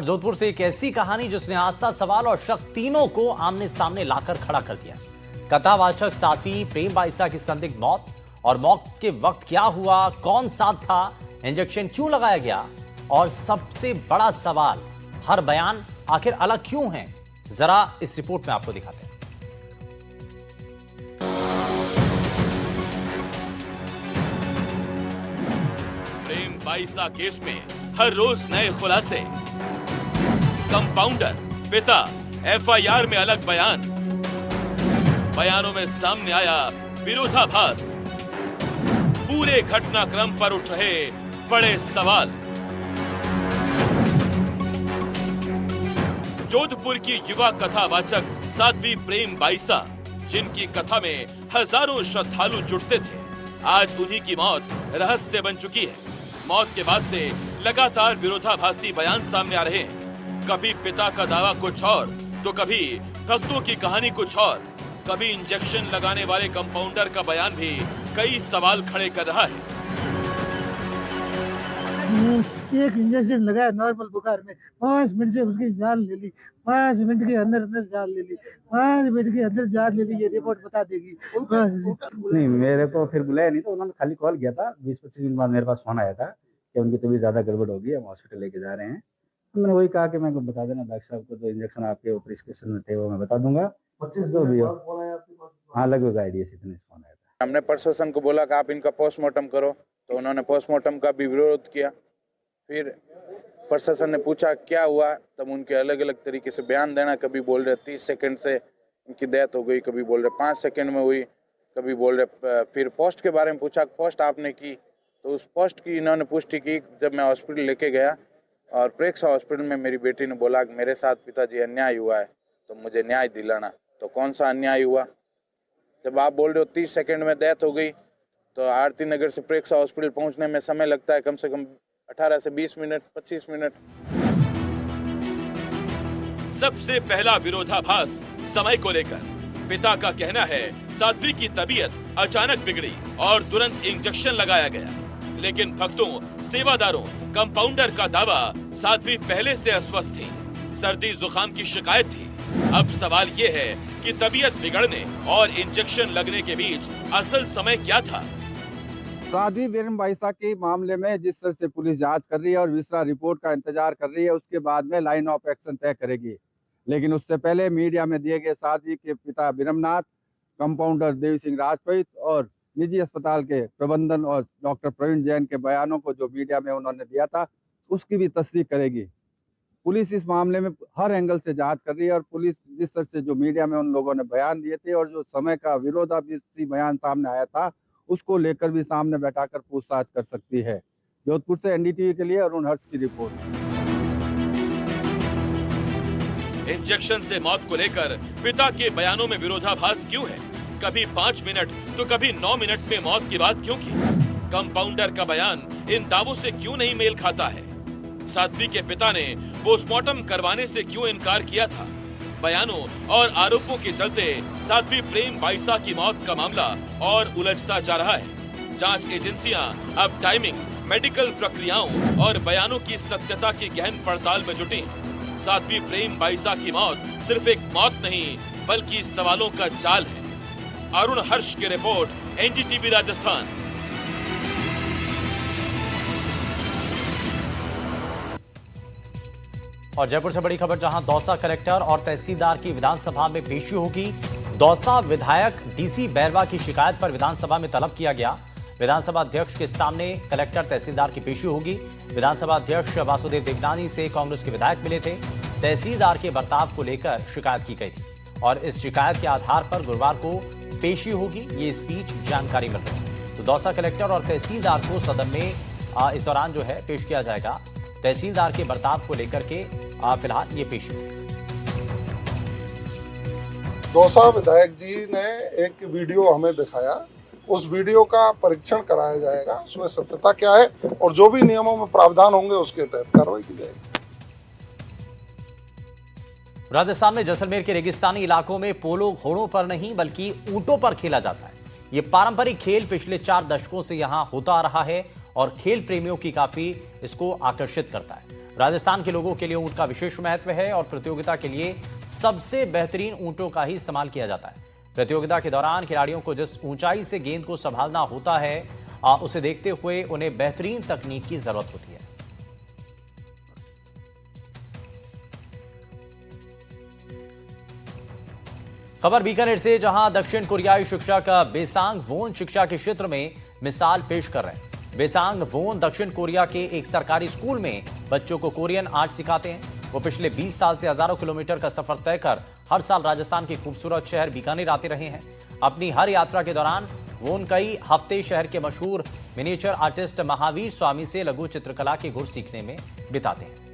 जोधपुर से एक ऐसी कहानी जिसने आस्था, सवाल और शक तीनों को आमने सामने लाकर खड़ा कर दिया। कथावाचक साध्वी प्रेम बाईसा की संदिग्ध मौत और मौत के वक्त क्या हुआ, कौन साथ था, इंजेक्शन क्यों लगाया गया और सबसे बड़ा सवाल, हर बयान आखिर अलग क्यों है, जरा इस रिपोर्ट में आपको दिखाते हैं। प्रेम बाईसा केस में हर रोज नए खुलासे, कंपाउंडर, पिता, एफआईआर में अलग बयान, बयानों में सामने आया विरोधाभास, पूरे घटनाक्रम पर उठ रहे बड़े सवाल। जोधपुर की युवा कथावाचक साध्वी प्रेम बाईसा, जिनकी कथा में हजारों श्रद्धालु जुटते थे, आज उन्हीं की मौत रहस्य बन चुकी है। मौत के बाद से लगातार विरोधाभासी बयान सामने आ रहे हैं। कभी पिता का दावा कुछ और, तो कभी भक्तों की कहानी कुछ और, कभी इंजेक्शन लगाने वाले कंपाउंडर का बयान भी कई सवाल खड़े कर रहा है। एक इंजेक्शन लगाया नॉर्मल बुखार में, 5 मिनट से उसकी जान ले ली, 5 मिनट के अंदर अंदर जान ले ली, 5 मिनट के अंदर जान ले ली, ये रिपोर्ट बता देगी। नहीं, मेरे को फिर बुलाया नहीं, तो उन्होंने खाली कॉल किया था। 20-25 दिन बाद मेरे पास फोन आया था कि उनकी तबीयत ज्यादा गड़बड़ होगी, हम हॉस्पिटल लेके जा रहे हैं। तो मैंने वही कहा कि मैं बता देना डॉक्टर साहब को, जो इंजेक्शन आपके प्रिस्क्रिप्शन में थे वो मैं बता दूंगा। 25 जो भी हो, हाँ लगभग आइडिया से इतने फोन आया था। हमने प्रशासन को बोला कि आप इनका पोस्टमार्टम करो, तो उन्होंने पोस्टमार्टम का भी विरोध किया। फिर प्रशासन ने पूछा क्या हुआ, तब उनके अलग अलग तरीके से बयान देना, कभी बोल रहे 30 सेकंड से इनकी डेथ हो गई, कभी बोल रहे 5 सेकंड में हुई, कभी बोल रहे। फिर पोस्ट के बारे में पूछा, पोस्ट आपने की, तो उस पोस्ट की इन्होंने पुष्टि की जब मैं हॉस्पिटल लेके गया, और प्रेक्षा हॉस्पिटल में मेरी बेटी ने बोला कि मेरे साथ पिताजी अन्याय हुआ है, तो मुझे न्याय दिलाना। तो कौन सा अन्याय हुआ? जब आप बोल रहे हो 30 सेकंड में डेथ हो गई, तो आरती नगर से प्रेक्षा हॉस्पिटल पहुंचने में समय लगता है कम से कम 18 से 20 मिनट, 25 मिनट। सबसे पहला विरोधाभास समय को लेकर। पिता का कहना है साध्वी की तबीयत अचानक बिगड़ी और तुरंत इंजेक्शन लगाया गया, लेकिन भक्तों, सेवादारों, कंपाउंडर का दावा साध्वी पहले से अस्वस्थ थी, सर्दी जुकाम की शिकायत थी। अब सवाल ये है कि तबीयत बिगड़ने और इंजेक्शन लगने के बीच असल समय क्या था? साध्वी प्रेम बाईसा के मामले में जिस तरह से पुलिस जांच कर रही है और विस्तार रिपोर्ट का इंतजार कर रही है, उसके बाद में लाइन ऑफ एक्शन तय करेगी। लेकिन उससे पहले मीडिया में दिए गए साध्वी के पिता ब्रह्मनाथ, कंपाउंडर देवी सिंह राजपूत और निजी अस्पताल के प्रबंधन और डॉक्टर प्रवीण जैन के बयानों को जो मीडिया में उन्होंने दिया था, उसकी भी तस्दीक करेगी। पुलिस इस मामले में हर एंगल से जांच कर रही है और पुलिस जिस तरह से जो मीडिया में उन लोगों ने बयान दिए थे और जो समय का विरोधाभासी बयान सामने आया था, उसको लेकर भी सामने बैठाकर पूछताछ कर सकती है। जोधपुर से एनडीटीवी के लिए अरुण हर्ष की रिपोर्ट। इंजेक्शन से मौत को लेकर पिता के बयानों में विरोधाभास क्यों है? कभी 5 मिनट तो कभी 9 मिनट में मौत की बात क्यों की? कंपाउंडर का बयान इन दावों से क्यों नहीं मेल खाता है? साध्वी के पिता ने पोस्टमार्टम करवाने से क्यों इनकार किया था? बयानों और आरोपों के चलते साध्वी प्रेम बाईसा की मौत का मामला और उलझता जा रहा है। जांच एजेंसियां अब टाइमिंग, मेडिकल प्रक्रियाओं और बयानों की सत्यता की गहन पड़ताल में जुटी। साध्वी प्रेम बाईसा की मौत सिर्फ एक मौत नहीं, बल्कि सवालों का जाल है। अरुण हर्ष की रिपोर्ट, एनडीटीवी राजस्थान। और जयपुर से बड़ी खबर, जहां दौसा कलेक्टर और तहसीलदार की विधानसभा में पेशी होगी। दौसा विधायक डीसी बैरवा की शिकायत पर विधानसभा में तलब किया गया। विधानसभा अध्यक्ष के सामने कलेक्टर तहसीलदार की पेशी होगी। विधानसभा अध्यक्ष वासुदेव देवनानी से कांग्रेस के विधायक मिले थे। तहसीलदार के बर्ताव को लेकर शिकायत की गई थी और इस शिकायत के आधार पर गुरुवार को पेशी होगी, ये इस बीच जानकारी मिल रही है। तो दौसा कलेक्टर और तहसीलदार को सदन में इस दौरान जो है पेश किया जाएगा। तहसीलदार के बर्ताव को लेकर के फिलहाल ये पेशी होगी। दौसा विधायक जी ने एक वीडियो हमें दिखाया, उस वीडियो का परीक्षण कराया जाएगा, उसमें सत्यता क्या है और जो भी नियमों में प्रावधान होंगे उसके तहत कार्रवाई की जाएगी। राजस्थान में जैसलमेर के रेगिस्तानी इलाकों में पोलो घोड़ों पर नहीं बल्कि ऊंटों पर खेला जाता है। ये पारंपरिक खेल पिछले 4 दशकों से यहां होता आ रहा है और खेल प्रेमियों की काफी इसको आकर्षित करता है। राजस्थान के लोगों के लिए ऊंट का विशेष महत्व है और प्रतियोगिता के लिए सबसे बेहतरीन ऊंटों का ही इस्तेमाल किया जाता है। प्रतियोगिता के दौरान खिलाड़ियों को जिस ऊंचाई से गेंद को संभालना होता है, उसे देखते हुए उन्हें बेहतरीन तकनीक की जरूरत होती है। खबर बीकानेर से, जहां दक्षिण कोरियाई शिक्षक बेसांग वोन शिक्षा के क्षेत्र में मिसाल पेश कर रहे हैं। बेसांग वोन दक्षिण कोरिया के एक सरकारी स्कूल में बच्चों को कोरियन आर्ट सिखाते हैं। वो पिछले 20 साल से हजारों किलोमीटर का सफर तय कर हर साल राजस्थान के खूबसूरत शहर बीकानेर आते रहे हैं। अपनी हर यात्रा के दौरान वोन कई हफ्ते शहर के मशहूर मिनिएचर आर्टिस्ट महावीर स्वामी से लघु चित्रकला के गुर सीखने में बिताते हैं।